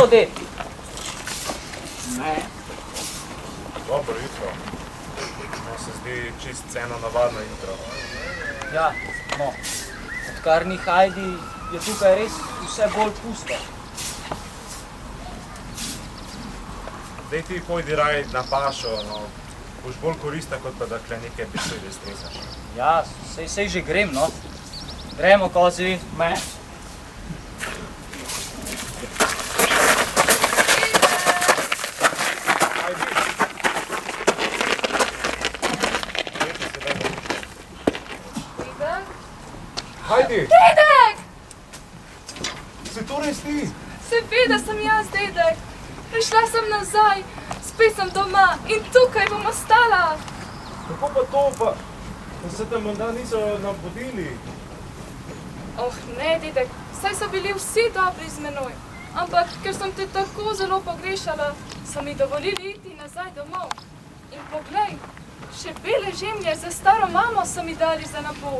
jutro, ded. Ne. Dobro jutro. No, se zdi čist eno navadno jutro. Ja, no, odkar ni Hajdi, je tukaj res vse bolj pusto. Dej ti pojdi raj na pašo, no. Boš bolj korista, kot pa da kle neke besede stresaš. Ja, sej že grem, no. Gremo, kozi. Me. Hajdi! Dedek! Si to res ti? Seveda sem jaz, dedek. Prišla sem nazaj, spet sem doma in tukaj bom ostala. Kako pa to, pa se tam menda niso nabudili? Oh, ne, dedek, saj so bili vsi dobri z menoj. Ampak, ker sem te tako zelo pogrešala, so mi dovolili iti nazaj domov. In poglej, še bele žemlje za staro mamo so mi dali za napol.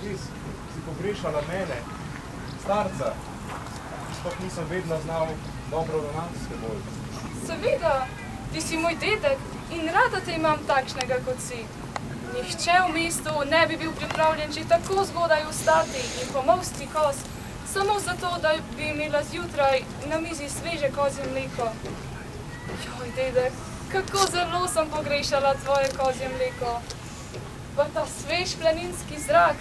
Res, si pogrešala mene, starca. Sploh nisem vedno znal dobro ravnati s teboj. Seveda, ti si moj dedek in rada te imam takšnega, kot si. Nihče v mestu ne bi bil pripravljen že tako zgodaj vstati in pomolsti koz, samo zato, da bi imela zjutraj na mizi sveže kozje mleko. Joj, dedek, kako zelo sem pogrešala tvoje kozje mleko. Pa ta svež planinski zrak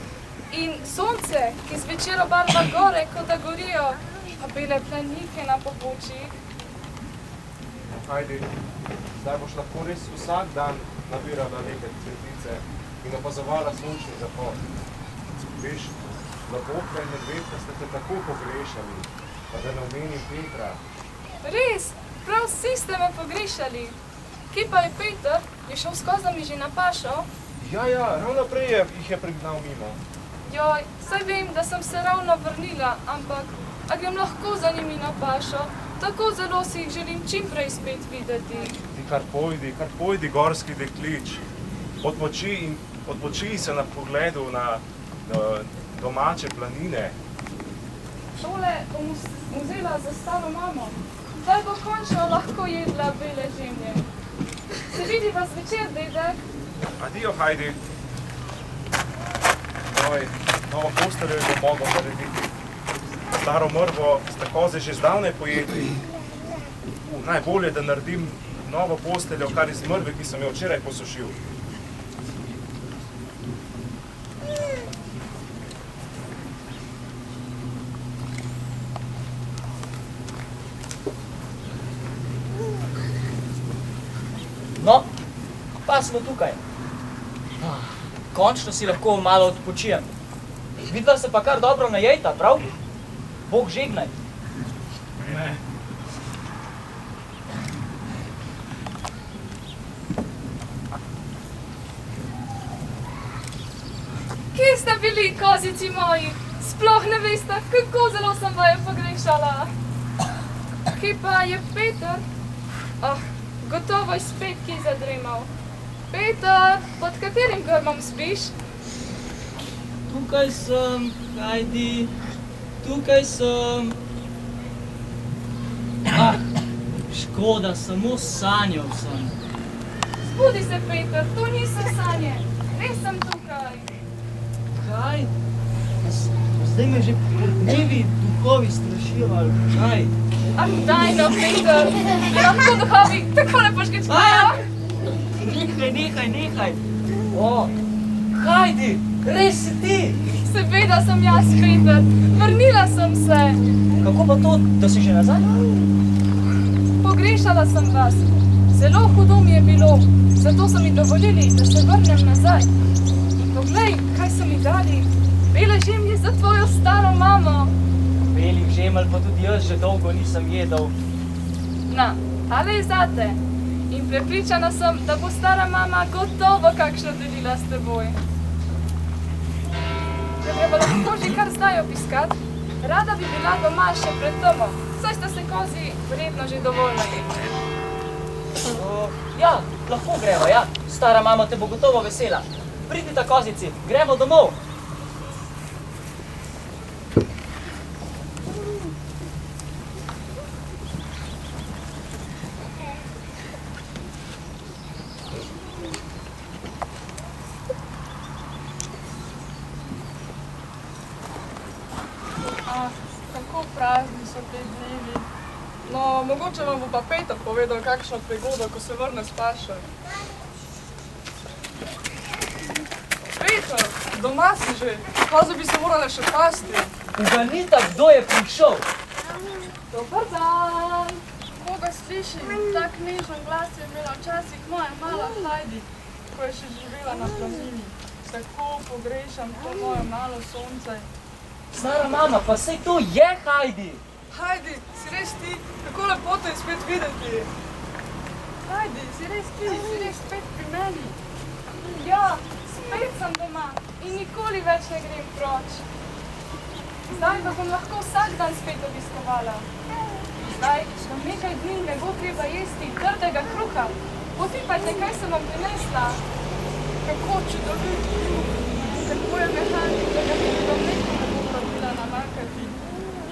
in sonce, ki zvečer obarva gore, kot da gorijo, pa bele planike na pobočjih. Hajdi, zdaj boš lahko res vsak dan nabirala neke cvetlice in opazovala sončni zahod. Veš, Laboka in Medvedka ste te tako pogrešali, pa da ne omenim Petra. Res, prav vsi ste me pogrešali. Kje pa je Peter? Je šel s kozami že na pašo? Ja, ravno prej jih je prignal mimo. Joj, saj vem, da sem se ravno vrnila, ampak a grem lahko za njimi na pašo? Tako zelo si jih želim čim prej spet videti. Ti kar pojdi, gorski deklič. Odpoči se na pogledu na domače planine. Tole bom vzela za staro mamo. Zdaj bo končno lahko jedla bele žemlje. Se vidiva zvečer, dedek? Adijo, Hajdi. Novo posteljo je bom mogel narediti. Staro mrvo ste koze že zdavnaj pojedli. Najbolje, da naredim novo posteljo, kar iz mrve, ki sem jo včeraj posušil. No, pa smo tukaj. Končno si lahko malo odpočijem. Vidva se pa kar dobro najejta, prav? Bog žegnaj. Ne. Kje ste bili, kozici moji? Sploh ne veste, kako zelo sem vaju pogrešala. Kje pa je Peter? Gotovo je spet kje zadremal. Peter, pod katerim grmom spiš? Tukaj sem, Hajdi. Tukaj sem. Škoda, samo sanjal sem. Zbudi se, Peter, to niso sanje. Res sem tukaj. Kaj? Zdaj me že dnevi duhovi strašijo, ali kaj? Daj no, Peter, lahko duhovi takole poškečkajo. Nehaj. Hajdi, res si ti. Seveda sem jaz, Peter. Vrnila sem se. Kako pa to, da si že nazaj? Pogrešala sem vas. Zelo hudo mi je bilo, zato so mi dovolili, da se vrnem nazaj. In poglej, kaj so mi dali. Bele žemlje za tvojo staro mamo. Belih žemelj pa tudi jaz že dolgo nisem jedel. Na, tale je zate. In prepričana sem, da bo stara mama gotovo kakšno delila s teboj. Da bi jo lahko že kar zdaj obiskat, rada bi bila doma še pred tomo, saj sta se kozi verjetno že dovolj najedli. Ja, lahko gremo, ja. Stara mama te bo gotovo vesela. Pridita, kozici, gremo domov. so te dnevi. No, mogoče vam bo pa Peter povedal kakšno prigodo, ko se vrne s paše. Peter, doma si že. Kazo bi se morala še pasti. Uganita, kdo je prišel? Dobar dan. Koga slišim? Tak nežen glas je imela včasih moja mala Heidi, ko je še živela na planini. Tako pogrešam to moje malo sonce. Stara mama, pa sej to je Heidi. Heidi, si res ti? Kako lepo te je spet videti. Heidi, si res ti? Si res spet pri meni? Ja, spet sem doma in nikoli več ne grem proč. Zdaj pa bom lahko vsak dan spet obiskovala. Zdaj, vam nekaj dni ne bo treba jesti trdega kruha. Potipajte, kaj sem vam prinesla. Kako čudovit kruh. Kako je mehan, da ga tudi vam neko ne bo probila namakati.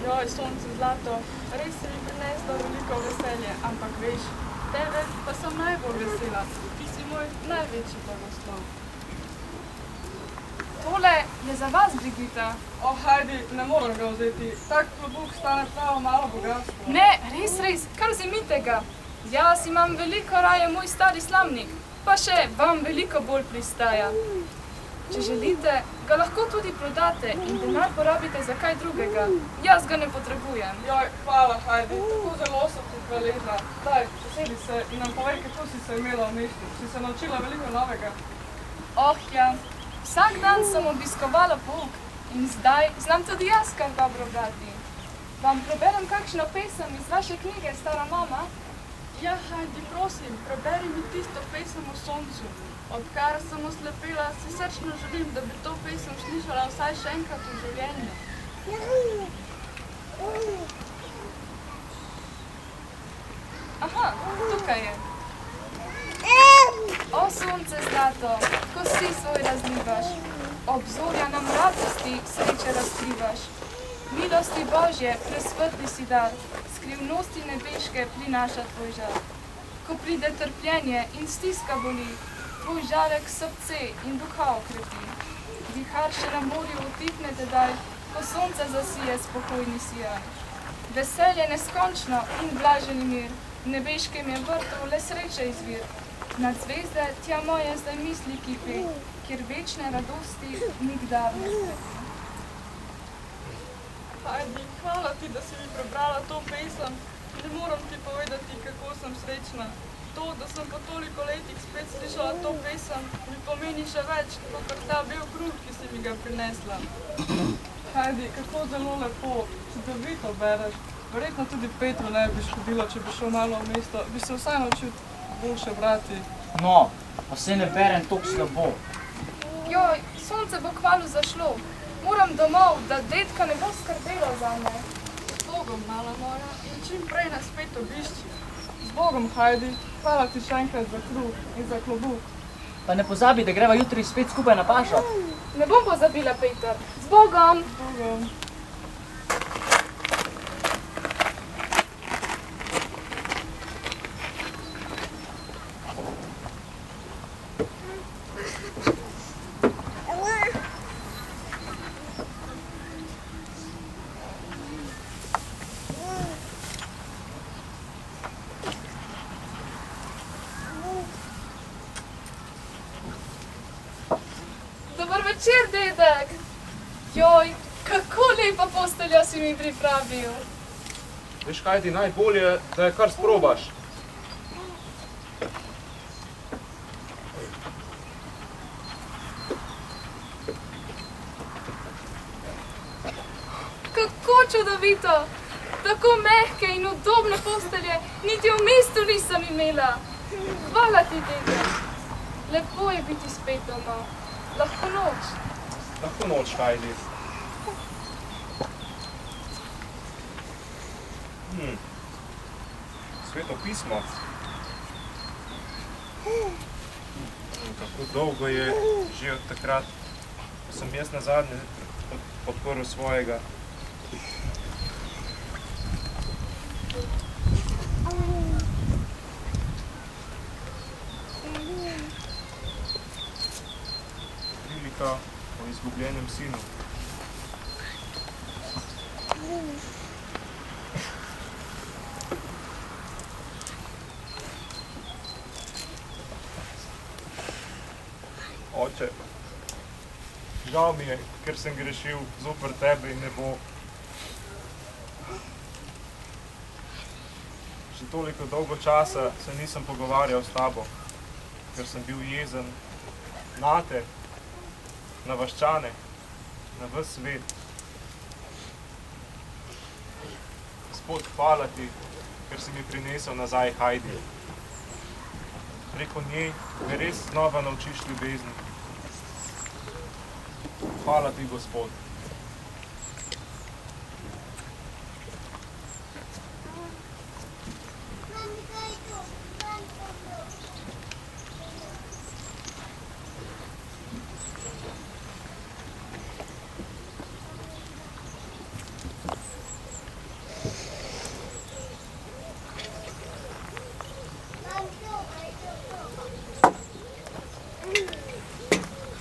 Joj, sonce zlato, res si mi prinesla veliko veselje, ampak veš, tebe pa sem najbolj vesela. Ti si moj največji blagoslov. Tole je za vas, Brigita. O, Heidi, ne morem ga vzeti. Tak klobuk stane pravo malo bogatstvo. Ne, res, kar vzemite ga. Jaz imam veliko raje moj stari slamnik, pa še vam veliko bolj pristaja. Če želite, ga lahko tudi prodate in denar porabite za kaj drugega. Jaz ga ne potrebujem. Joj, hvala, Heidi, tako zelo sem ti hvaležna. Daj, posedi se in nam povej, kako si se imela v mestu. Si se naučila veliko novega? Oh, ja. Vsak dan sem obiskovala pouk in zdaj znam tudi jaz kaj dobro brati. Vam preberem kakšno pesem iz vaše knjige, stara mama? Ja, Heidi, prosim, preberi mi tisto pesem o soncu. Odkar sem oslepela, si srčno želim, da bi to pesem slišala vsaj še enkrat v življenju. Aha, tukaj je. O sonce zlato, ko si svoj razlivaš, obzorja nam radosti sreče razkrivaš. Milosti Božje, presvetli si dar, skrivnosti nebeške prinaša tvoj žar. Ko pride trpljenje in stiska boli, tvoj žarek srce in duha okrepi. Vihar še na morju utihne tedaj, ko sonce zasije spokojni sijaj. Veselje neskončno in blaženi mir, v nebeškem je vrtu le sreče izvir. Nad zvezde tja moje zdaj misli kipi, kjer večne radosti nikdar ne strepi. Heidi, hvala ti, da si mi prebrala to pesem. Ne moram ti povedati, kako sem srečna. To, da sem po toliko letih spet slišala to pesem, mi pomeni še več, kot ta bel kruh, ki si mi ga prinesla. Heidi, kako zelo lepo, čudovito bereš. Verjetno tudi Petru ne bi škodilo, če bi šel malo v mesto, bi se vsaj naučil boljše brati. No, pa se ne berem toliko slabo. Joj, sonce bo kmalu zašlo. Moram domov, da dedka ne bo skrbelo zame. Z Bogom, mala moja, in čim prej nas spet obišči. Z Bogom, Heidi, hvala ti še enkrat za kruh in za klobuk. Pa ne pozabi, da greva jutri spet skupaj na pašo. Ne bom pozabila, Peter. Z Bogom! Z Bogom. Dobar večer, dedek! Joj, kako lepo posteljo si mi pripravil. Veš, Heidi, najbolje, da je kar sprobaš. Kako čudovito! Tako mehke in udobne postelje niti v mestu nisem imela. Hvala ti, dedek. Lepo je biti spet doma. Lahko noč. Lahko noč, Heidi. Sveto pismo. Kako dolgo je že od takrat, ko sem jaz nazadnje odprl svojega. Prilika o izgubljenem sinu. Oče, žal mi je, ker sem grešil zoper tebe in nebo. Že toliko dolgo časa se nisem pogovarjal s tabo, ker sem bil jezen nate, na vaščane, na ves svet. Gospod, hvala ti, ker si mi prinesel nazaj Heidi. Preko nje me res znova naučiš ljubezni. Hvala ti, Gospod.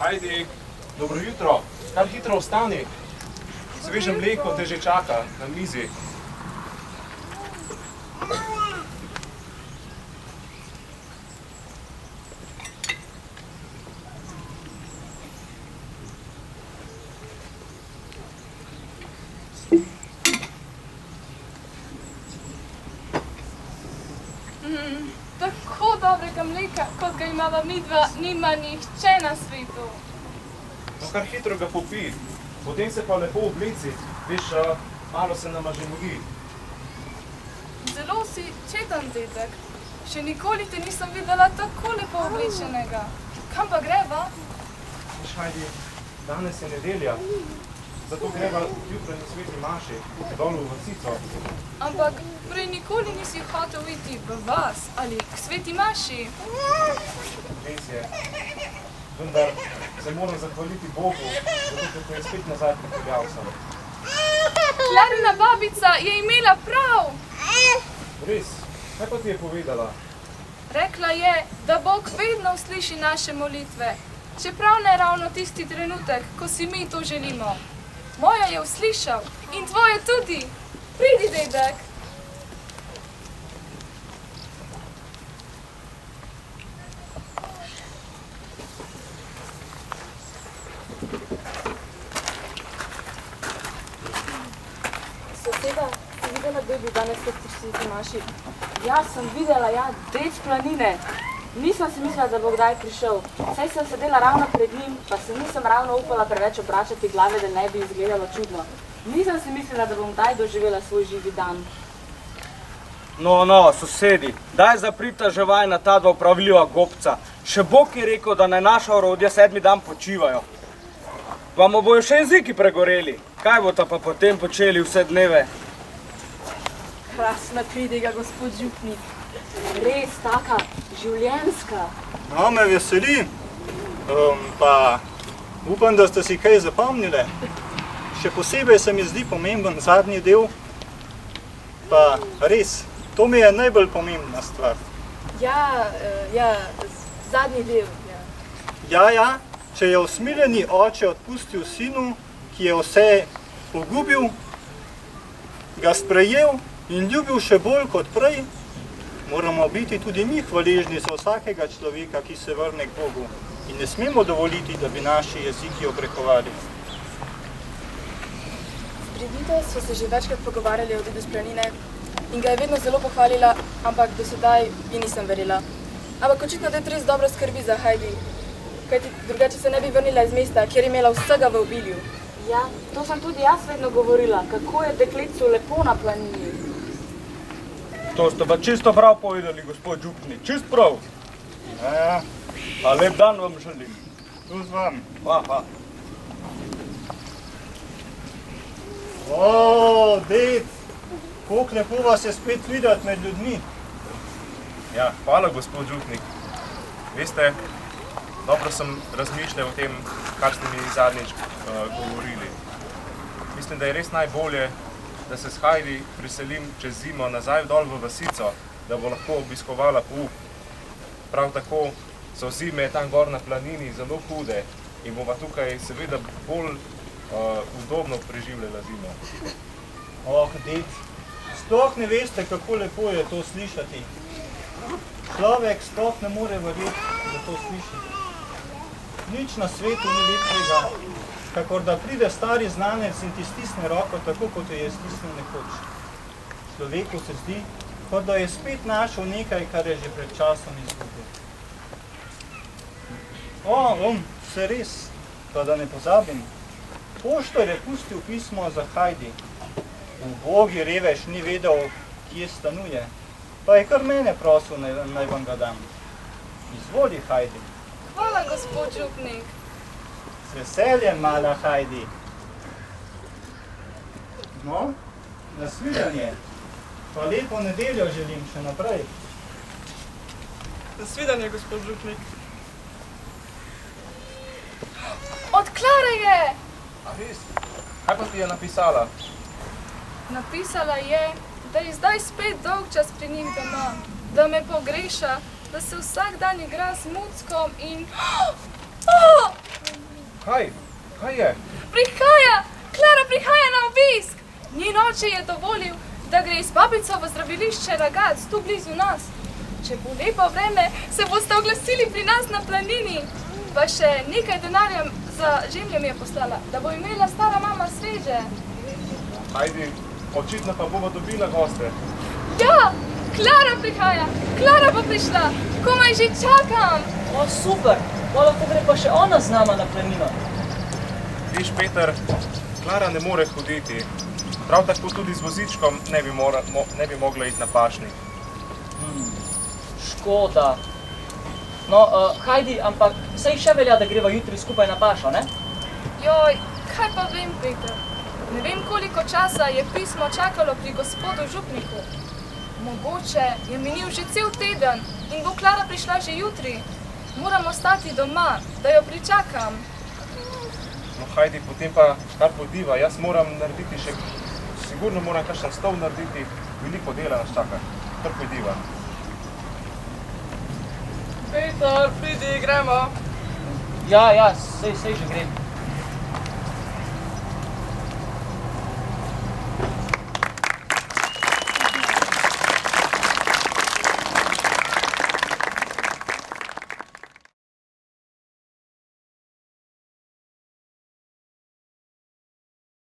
Heidi, dobro jutro. Kar hitro vstani. Sveže mleko te že čaka na mizi. Tako dobrega mleka, kot ga imava midva, nima nihče na svetu. No, kar hitro ga popij. Potem se pa lepo obleci. Veš, malo se nama že mori. Zelo si čeden, dedek. Še nikoli te nisem videla tako lepo oblečenega. Kam pa greva? Veš, Heidi, danes je nedelja. Zato greva jutro na sveti maši, dol v vasico. Ampak prej nikoli nisi hotel iti v vas ali k sveti maši. Res je. Vendar se moram zahvaliti Bogu, zato ker te je spet nazaj pripeljal sem. Klarina babica je imela prav. Res? Kaj pa ti je povedala? Rekla je, da Bog vedno usliši naše molitve, čeprav ne ravno tisti trenutek, ko si mi to želimo. Moja je uslišal in tvoje tudi. Pridi, dedek. Soseda, si videla, kdo je bil danes v sveti maši? Ja, sem videla, ja, Dec Planine. Nisem si mislila, da bo kdaj prišel. Saj sem sedela ravno pred njim, pa se nisem ravno upala preveč obračati glave, da ne bi izgledalo čudno. Nisem si mislila, da bom kdaj doživela svoj živi dan. No, sosedi, daj zaprita že vaj na ta dva upravljiva gobca. Še Bog je rekel, da naj naša orodja 7. dan počivajo. Vamo bojo še jeziki pregoreli. Kaj boste pa potem počeli vse dneve? Krasna pridiga, gospod župnik. Res taka življenjska. No, me veseli. Pa upam, da ste si kaj zapomnili. Še posebej se mi zdi pomemben zadnji del. Pa res, to mi je najbolj pomembna stvar. Ja, zadnji del. Ja, če je usmiljeni oče odpustil sinu, ki je vse pogubil, ga sprejel in ljubil še bolj kot prej, moramo biti tudi mi hvaležni za vsakega človeka, ki se vrne k Bogu. In ne smemo dovoliti, da bi naši jeziki obrekovali. S Brigido sva se že večkrat pogovarjali o dedu s Planine in ga je vedno zelo pohvalila, ampak do sedaj ji nisem verjela. Ampak očitno ded res dobro skrbi za Heidi, kajti drugače se ne bi vrnila iz mesta, kjer je imela vsega v obilju. Ja, to sem tudi jaz vedno govorila, kako je deklicu lepo na planini. To ste pa čisto prav povedali, gospod župnik, čist prav. Ja, A lep dan vam želim. tu z vami. Aha. O, ded, koliko lepo vas je spet videti med ljudmi. Ja, hvala, gospod župnik. Veste, dobro sem razmišljal o tem, kar ste mi zadnjič govorili. Mislim, da je res najbolje, da se s Heidi priselim čez zimo nazaj dol v vasico, da bo lahko obiskovala pouk. Prav tako so zime tam gor na planini zelo hude in bova tukaj seveda bolj udobno preživljala zimo. Oh, ded, sploh ne veste, kako lepo je to slišati. Človek sploh ne more verjeti, da to sliši. Nič na svetu ni lepšega, kakor da pride stari znanec in ti stisne roko, tako kot jo je stisnil nekoč. Človeku se zdi, kot da je spet našel nekaj, kar je že pred časom izgubil. Se res, pa da ne pozabim. Poštar je pustil pismo za Hajdi. Ubogi revež ni vedel, kje stanuje, pa je kar mene prosil, naj vam ga dam. Izvoli, Hajdi. Hvala, gospod župnik. Z veseljem, mala Hajdi. No, nasvidenje. Pa lepo nedeljo želim še naprej. Nasvidenje, gospod župnik. Od Klare je! A res? Kaj pa ti je napisala? Napisala je, da je zdaj spet dolg čas pri njih doma, da me pogreša, da se vsak dan igra z muckom in... Kaj? Kaj je? Prihaja! Klara prihaja na obisk! Njen oče je dovolil, da gre s babico v zdravilišče Ragac, tu blizu nas. Če bo lepo vreme, se boste oglasili pri nas na planini. Pa še nekaj denarja za žemljo mi je poslala, da bo imela stara mama sreže. Hajdi, očitno pa bomo dobila goste. Ja! Klara prihaja! Klara bo prišla! Komaj že čakam! O, super! Pa lahko gre pa še ona z nama na planino. Viš, Peter, Klara ne more hoditi. Prav tako tudi z vozičkom ne bi mogla iti na pašnik. Škoda. No, Hajdi, ampak saj še velja, da greva jutri skupaj na pašo, ne? Joj, kaj pa vem, Peter? Ne vem, koliko časa je pismo čakalo pri gospodu župniku. Mogoče je minil že cel teden in bo Klara prišla že jutri. Moram ostati doma, da jo pričakam. No, Hajdi, potem pa kar pojdiva. Jaz moram narediti še... Sigurno moram kakšen stol narediti. Veliko dela nas čaka. Kar pojdiva. Peter, pridi, gremo. Ja, sej že grem.